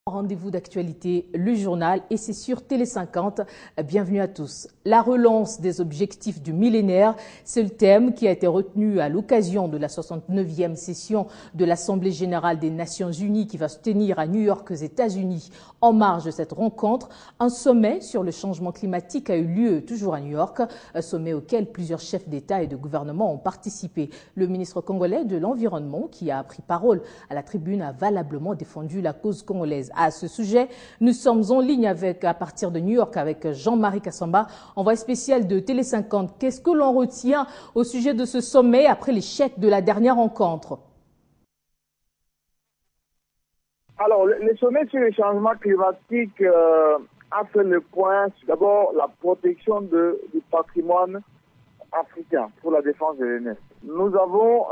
Rendez-vous d'actualité, le journal, et c'est sur Télé 50. Bienvenue à tous. La relance des objectifs du millénaire, c'est le thème qui a été retenu à l'occasion de la 69e session de l'Assemblée générale des Nations unies qui va se tenir à New York aux États-Unis. En marge de cette rencontre, un sommet sur le changement climatique a eu lieu toujours à New York, un sommet auquel plusieurs chefs d'État et de gouvernement ont participé. Le ministre congolais de l'Environnement, qui a pris parole à la tribune, a valablement défendu la cause congolaise. À ce sujet, nous sommes en ligne à partir de New York avec Jean-Marie Kassamba, envoyé spécial de Télé 50. Qu'est-ce que l'on retient au sujet de ce sommet après l'échec de la dernière rencontre? Alors, le sommet sur les changements climatiques a fait le point sur d'abord la protection du patrimoine africain pour la défense de l'ENF. Nous avons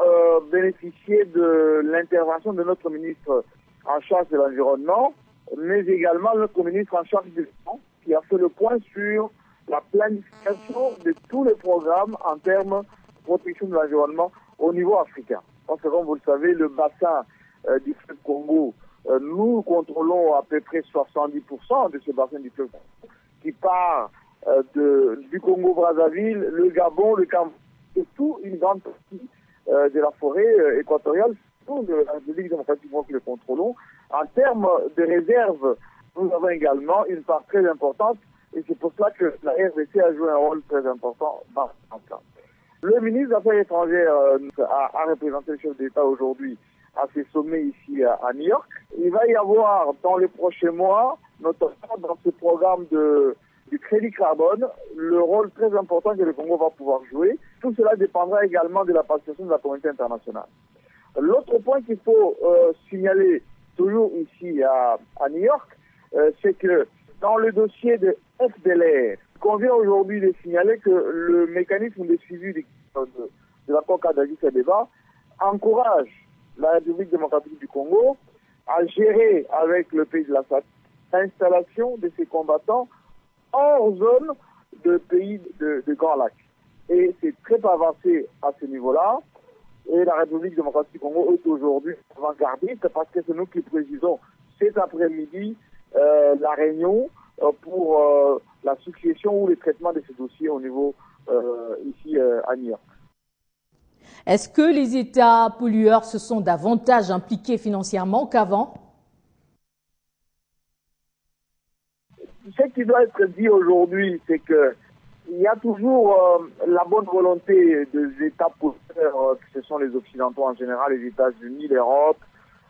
bénéficié de l'intervention de notre ministre en charge de l'environnement, mais également notre ministre en charge du temps, qui a fait le point sur la planification de tous les programmes en termes de protection de l'environnement au niveau africain. Parce que, comme vous le savez, le bassin du fleuve Congo, nous contrôlons à peu près 70% de ce bassin du fleuve Congo, qui part du Congo-Brazzaville, le Gabon, le Cameroun, et tout une grande partie de la forêt équatoriale, surtout de la République démocratique que nous contrôlons. En termes de réserve, nous avons également une part très importante, et c'est pour cela que la RDC a joué un rôle très important dans ce cas. Le ministre des Affaires étrangères a représenté le chef d'État aujourd'hui à ces sommets ici à New York. Il va y avoir dans les prochains mois, notamment dans ce programme du crédit carbone, le rôle très important que le Congo va pouvoir jouer. Tout cela dépendra également de la participation de la communauté internationale. L'autre point qu'il faut signaler toujours ici à New York, c'est que dans le dossier de FDLR, il convient aujourd'hui de signaler que le mécanisme de suivi de l'accord cadre d'Addis Abeba encourage la République démocratique du Congo à gérer avec le pays de la SADC l'installation de ces combattants hors zone de pays de Grand Lac. Et c'est très avancé à ce niveau-là. Et la République démocratique du Congo est aujourd'hui avant-gardiste parce que c'est nous qui précisons cet après-midi la réunion pour la succession ou le traitement de ces dossiers au niveau ici à New York. Est-ce que les États pollueurs se sont davantage impliqués financièrement qu'avant? Ce qui doit être dit aujourd'hui, c'est que il y a toujours la bonne volonté des États pollueurs, que ce sont les Occidentaux en général, les États-Unis, l'Europe,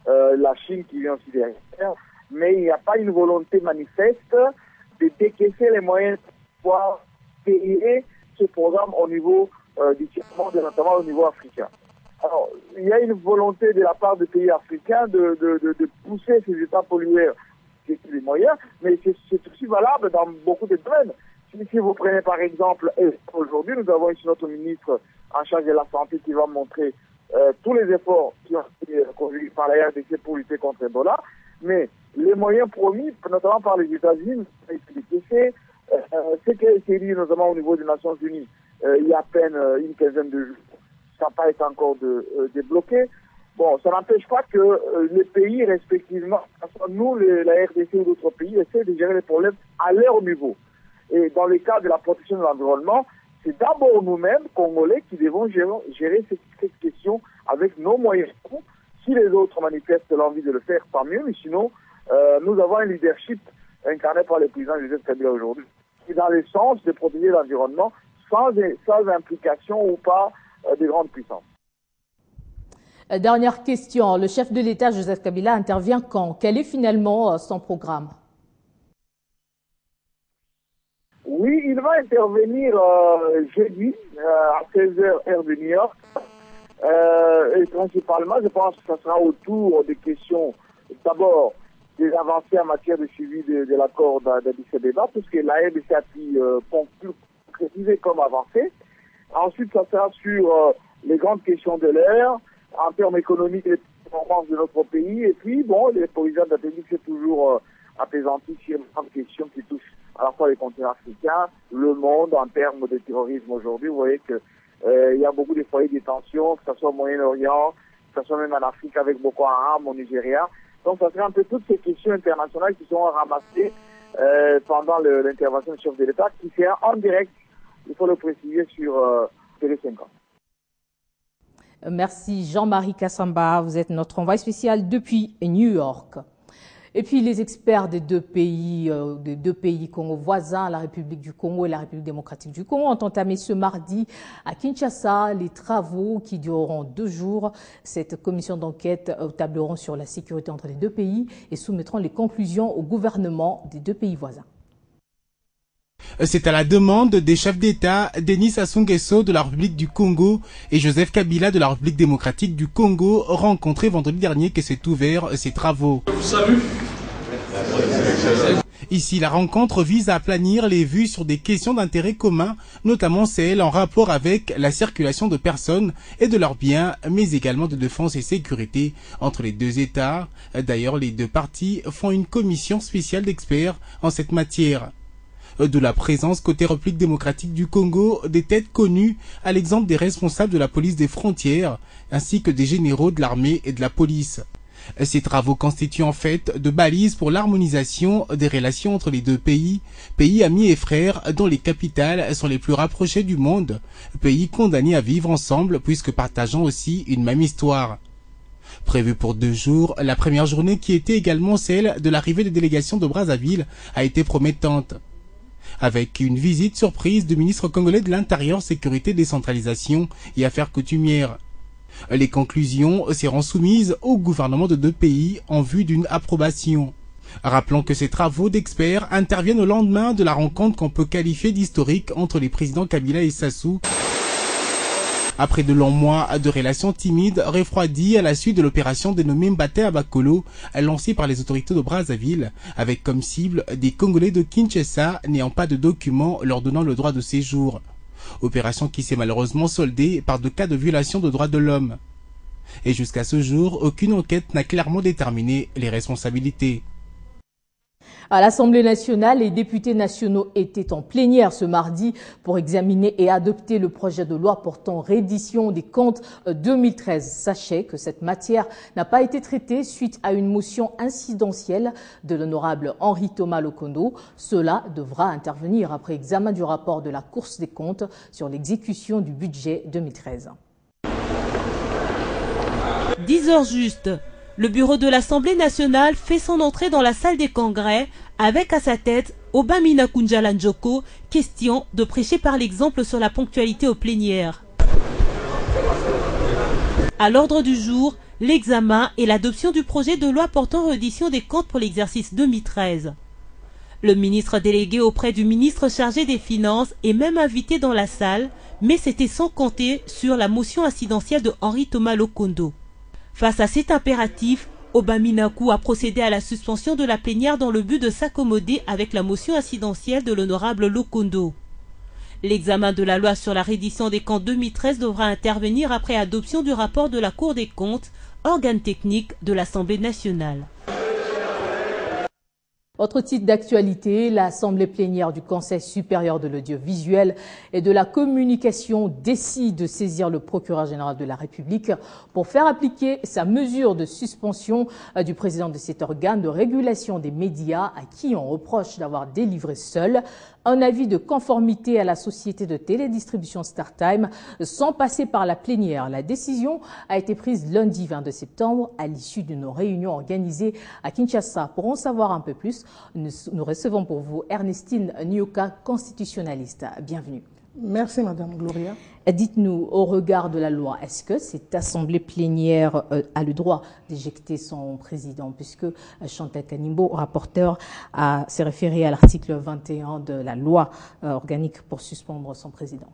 la Chine qui vient aussi derrière, mais il n'y a pas une volonté manifeste de décaisser les moyens pour pouvoir payer ce programme au niveau du tiers-monde, notamment au niveau africain. Alors, il y a une volonté de la part des pays africains de pousser ces États pollueurs les moyens, mais c'est aussi valable dans beaucoup de domaines. Si vous prenez par exemple, aujourd'hui, nous avons ici notre ministre en charge de la santé qui va montrer tous les efforts qui ont été conduits par la RDC pour lutter contre Ebola, mais les moyens promis, notamment par les États-Unis, ce qui a été dit notamment au niveau des Nations Unies il y a à peine une quinzaine de jours, ça n'a pas été encore débloqué. Bon, ça n'empêche pas que les pays respectivement, nous, la RDC ou d'autres pays, essaient de gérer les problèmes à leur niveau. Et dans le cas de la protection de l'environnement, c'est d'abord nous-mêmes, Congolais, qui devons gérer cette question avec nos moyens. Si les autres manifestent l'envie de le faire, tant mieux, mais sinon, nous avons un leadership incarné par le président Joseph Kabila aujourd'hui, qui est dans le sens de protéger l'environnement sans implication ou pas des grandes puissances. Dernière question, le chef de l'État, Joseph Kabila, intervient quand? Quel est finalement son programme? Oui, il va intervenir jeudi à 16h heure de New York. Et principalement, je pense que ça sera autour des questions, d'abord, des avancées en matière de suivi de l'accord d'Addis Abeba, tout ce que la RDC a pu concrétiser comme avancée. Ensuite, ça sera sur les grandes questions de l'heure, en termes économiques et de performance de notre pays. Et puis, bon, les présidents de la République, c'est toujours apaisanti sur les grandes questions qui touchent à la fois les continents africains, le monde en termes de terrorisme aujourd'hui. Vous voyez que il y a beaucoup de foyers de tension, que ce soit au Moyen-Orient, que ce soit même en Afrique avec Boko Haram, au Nigeria. Donc ça serait un peu toutes ces questions internationales qui sont ramassées pendant l'intervention du chef de l'État, qui fait en direct, il faut le préciser, sur Télé 50. Merci Jean-Marie Kassamba, vous êtes notre envoyé spécial depuis New York. Et puis les experts des deux pays Congo voisins, la République du Congo et la République démocratique du Congo, ont entamé ce mardi à Kinshasa les travaux qui dureront 2 jours. Cette commission d'enquête tableront sur la sécurité entre les deux pays et soumettront les conclusions au gouvernement des deux pays voisins. C'est à la demande des chefs d'État Denis Sassou Nguesso de la République du Congo et Joseph Kabila de la République démocratique du Congo, rencontrés vendredi dernier, que s'est ouvert ces travaux. Salut. Ici, la rencontre vise à aplanir les vues sur des questions d'intérêt commun, notamment celles en rapport avec la circulation de personnes et de leurs biens, mais également de défense et sécurité entre les deux États. D'ailleurs, les deux parties font une commission spéciale d'experts en cette matière. De la présence côté République démocratique du Congo des têtes connues, à l'exemple des responsables de la police des frontières, ainsi que des généraux de l'armée et de la police. Ces travaux constituent en fait de balises pour l'harmonisation des relations entre les deux pays, pays amis et frères dont les capitales sont les plus rapprochées du monde, pays condamnés à vivre ensemble puisque partageant aussi une même histoire. Prévue pour 2 jours, la première journée, qui était également celle de l'arrivée des délégations de Brazzaville, a été promettante, avec une visite surprise du ministre congolais de l'Intérieur, Sécurité, Décentralisation et Affaires coutumières. Les conclusions seront soumises au gouvernement de deux pays en vue d'une approbation. Rappelons que ces travaux d'experts interviennent au lendemain de la rencontre qu'on peut qualifier d'historique entre les présidents Kabila et Sassou. Après de longs mois de relations timides, refroidies à la suite de l'opération dénommée Mbaté à Bakolo, lancée par les autorités de Brazzaville, avec comme cible des Congolais de Kinshasa n'ayant pas de documents leur donnant le droit de séjour. Opération qui s'est malheureusement soldée par 2 cas de violation de droits de l'homme. Et jusqu'à ce jour, aucune enquête n'a clairement déterminé les responsabilités. À l'Assemblée nationale, les députés nationaux étaient en plénière ce mardi pour examiner et adopter le projet de loi portant reddition des comptes 2013. Sachez que cette matière n'a pas été traitée suite à une motion incidentielle de l'honorable Henri Thomas Lokondo. Cela devra intervenir après examen du rapport de la Cour des comptes sur l'exécution du budget 2013. 10 heures juste. Le bureau de l'Assemblée nationale fait son entrée dans la salle des congrès avec à sa tête Obamina Kunjala Njoko, question de prêcher par l'exemple sur la ponctualité aux plénières. À l'ordre du jour, l'examen et l'adoption du projet de loi portant reddition des comptes pour l'exercice 2013. Le ministre délégué auprès du ministre chargé des Finances est même invité dans la salle, mais c'était sans compter sur la motion incidentielle de Henri Thomas Lokondo. Face à cet impératif, Obaminaku a procédé à la suspension de la plénière dans le but de s'accommoder avec la motion incidentielle de l'honorable Lokondo. L'examen de la loi sur la reddition des comptes 2013 devra intervenir après adoption du rapport de la Cour des comptes, organe technique de l'Assemblée nationale. Autre titre d'actualité, l'Assemblée plénière du Conseil supérieur de l'audiovisuel et de la communication décide de saisir le procureur général de la République pour faire appliquer sa mesure de suspension du président de cet organe de régulation des médias à qui on reproche d'avoir délivré seul un avis de conformité à la société de télédistribution StarTime sans passer par la plénière. La décision a été prise lundi 22 septembre à l'issue d'une réunion organisée à Kinshasa. Pour en savoir un peu plus, nous recevons pour vous Ernestine Nyoka, constitutionnaliste. Bienvenue. Merci Madame Gloria. Dites-nous, au regard de la loi, est-ce que cette assemblée plénière a le droit d'éjecter son président, puisque Chantal Kanimbo, rapporteur, s'est référé à l'article 21 de la loi organique pour suspendre son président?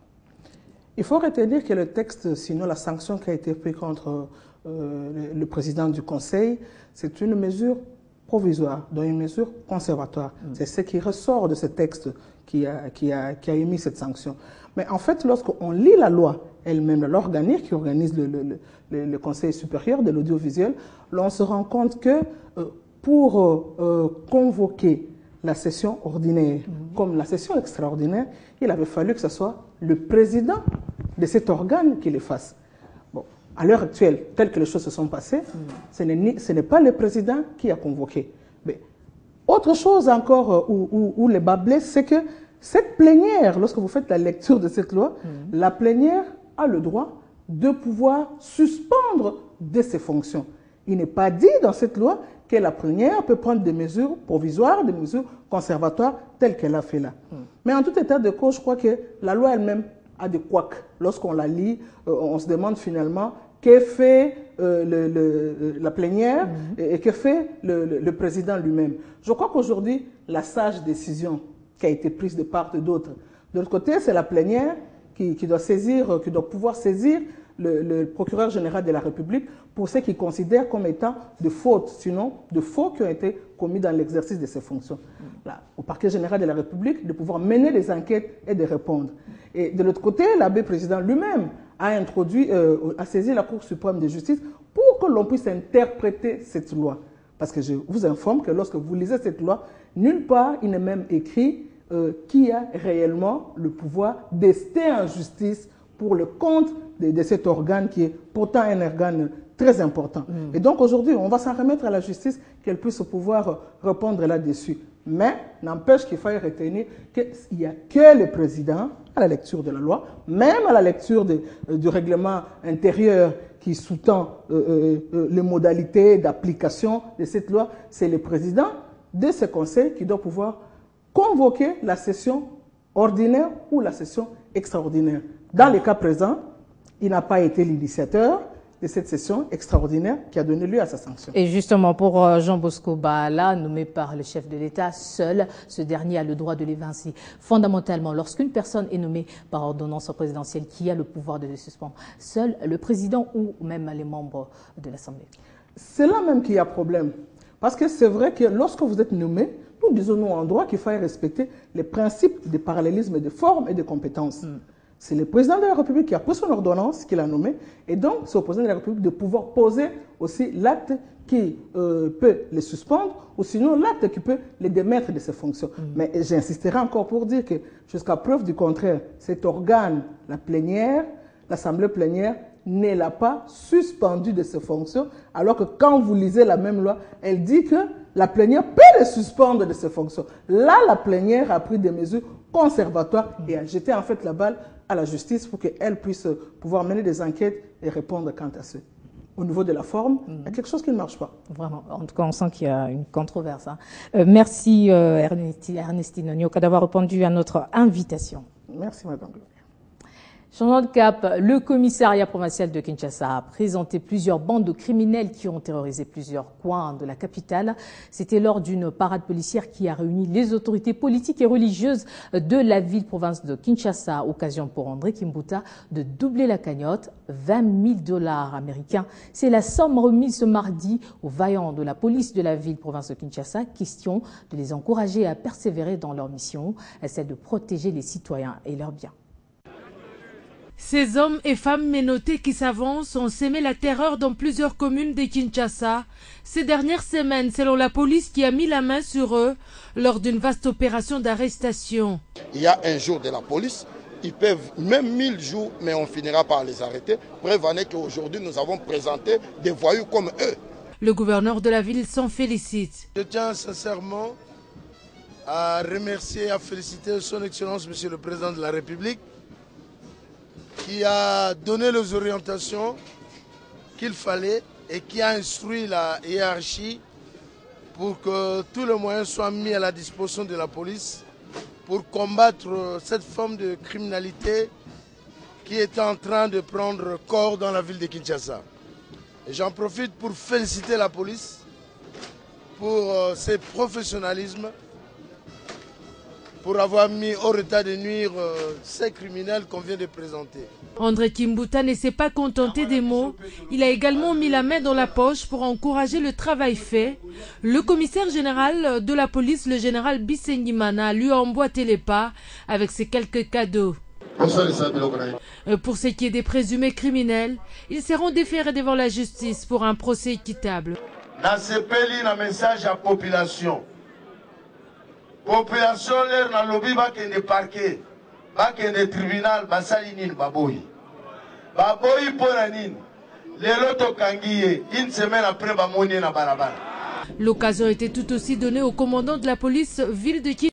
Il faut retenir que le texte, sinon la sanction qui a été prise contre le président du Conseil, c'est une mesure provisoire, donc une mesure conservatoire. C'est ce qui ressort de ce texte qui a émis cette sanction. Mais en fait, lorsqu'on lit la loi elle-même, la loi organique qui organise le Conseil supérieur de l'audiovisuel, on se rend compte que pour convoquer la session ordinaire comme la session extraordinaire, il avait fallu que ce soit le président de cet organe qui le fasse. Bon, à l'heure actuelle, telles que les choses se sont passées, ce n'est pas le président qui a convoqué. Mais autre chose encore où les bas blessent, c'est que cette plénière, lorsque vous faites la lecture de cette loi, la plénière a le droit de pouvoir suspendre de ses fonctions. Il n'est pas dit dans cette loi que la plénière peut prendre des mesures provisoires, des mesures conservatoires telles qu'elle a fait là. Mais en tout état de cause, je crois que la loi elle-même a des couacs. Lorsqu'on la lit, on se demande finalement qu'est fait la plénière et que fait le président lui-même. Je crois qu'aujourd'hui, la sage décision qui a été prise de part et d'autre, de l'autre côté, c'est la plénière qui doit pouvoir saisir le procureur général de la République pour ce qu'il considère comme étant de fautes, sinon de faux qui ont été commis dans l'exercice de ses fonctions. Là, au parquet général de la République, de pouvoir mener des enquêtes et de répondre. Et de l'autre côté, l'abbé président lui-même a saisi la Cour suprême de justice pour que l'on puisse interpréter cette loi. Parce que je vous informe que lorsque vous lisez cette loi, nulle part il n'est même écrit qui a réellement le pouvoir d'ester en justice pour le compte de cet organe qui est pourtant un organe très important. Et donc aujourd'hui, on va s'en remettre à la justice qu'elle puisse pouvoir répondre là-dessus. Mais n'empêche qu'il faille retenir qu'il n'y a que le président, à la lecture de la loi, même à la lecture du règlement intérieur qui sous-tend les modalités d'application de cette loi, c'est le président de ce conseil qui doit pouvoir convoquer la session ordinaire ou la session extraordinaire. Dans le cas présent, il n'a pas été l'initiateur de cette session extraordinaire qui a donné lieu à sa sanction. Et justement, pour Jean Bosco Baala, nommé par le chef de l'État, seul ce dernier a le droit de l'évincer. Fondamentalement, lorsqu'une personne est nommée par ordonnance présidentielle, qui a le pouvoir de le suspendre? Seul le président ou même les membres de l'Assemblée? C'est là même qu'il y a problème. Parce que c'est vrai que lorsque vous êtes nommé, nous disons nous en droit qu'il faut respecter les principes de parallélisme de forme et de compétences. C'est le président de la République qui a pris son ordonnance, qui l'a nommé, et donc c'est au président de la République de pouvoir poser aussi l'acte qui peut les suspendre, ou sinon l'acte qui peut les démettre de ses fonctions. Mais j'insisterai encore pour dire que jusqu'à preuve du contraire, cet organe, la plénière, l'Assemblée plénière, ne l'a pas suspendu de ses fonctions, alors que quand vous lisez la même loi, elle dit que la plénière peut les suspendre de ses fonctions. Là, la plénière a pris des mesures conservatoires et a jeté en fait la balle à la justice pour qu'elle puisse pouvoir mener des enquêtes et répondre quant à ce. Au niveau de la forme, il y a quelque chose qui ne marche pas. Vraiment. En tout cas, on sent qu'il y a une controverse. Merci Ernestine Nyoka d'avoir répondu à notre invitation. Merci Madame. Changeant de cap, le commissariat provincial de Kinshasa a présenté plusieurs bandes de criminels qui ont terrorisé plusieurs coins de la capitale. C'était lors d'une parade policière qui a réuni les autorités politiques et religieuses de la ville-province de Kinshasa. Occasion pour André Kimbuta de doubler la cagnotte, 20 000 $ américains. C'est la somme remise ce mardi aux vaillants de la police de la ville-province de Kinshasa. Question de les encourager à persévérer dans leur mission, celle de protéger les citoyens et leurs biens. Ces hommes et femmes menottés qui s'avancent ont sémé la terreur dans plusieurs communes de Kinshasa ces dernières semaines, selon la police qui a mis la main sur eux lors d'une vaste opération d'arrestation. Il y a un jour de la police, ils peuvent même 1000 jours, mais on finira par les arrêter. Preuve en est qu'aujourd'hui nous avons présenté des voyous comme eux. Le gouverneur de la ville s'en félicite. Je tiens sincèrement à remercier et à féliciter son Excellence, Monsieur le Président de la République, qui a donné les orientations qu'il fallait et qui a instruit la hiérarchie pour que tous les moyens soient mis à la disposition de la police pour combattre cette forme de criminalité qui est en train de prendre corps dans la ville de Kinshasa. Et j'en profite pour féliciter la police pour ses professionnalismes, pour avoir mis hors état de nuire ces criminels qu'on vient de présenter. André Kimbuta ne s'est pas contenté des mots. Il a également mis la main dans la poche pour encourager le travail fait. Le commissaire général de la police, le général Bisengimana, lui a emboîté les pas avec ses quelques cadeaux. Pour ce qui est des présumés criminels, ils seront déférés devant la justice pour un procès équitable. Dans ce pays, il y a un message à la population. Population l'air dans le lobby bakende parquet, bakende tribunal basali nini baboyi. Baboyi pour nini. Une semaine après, l'occasion était tout aussi donnée au commandant de la police ville de Kinshasa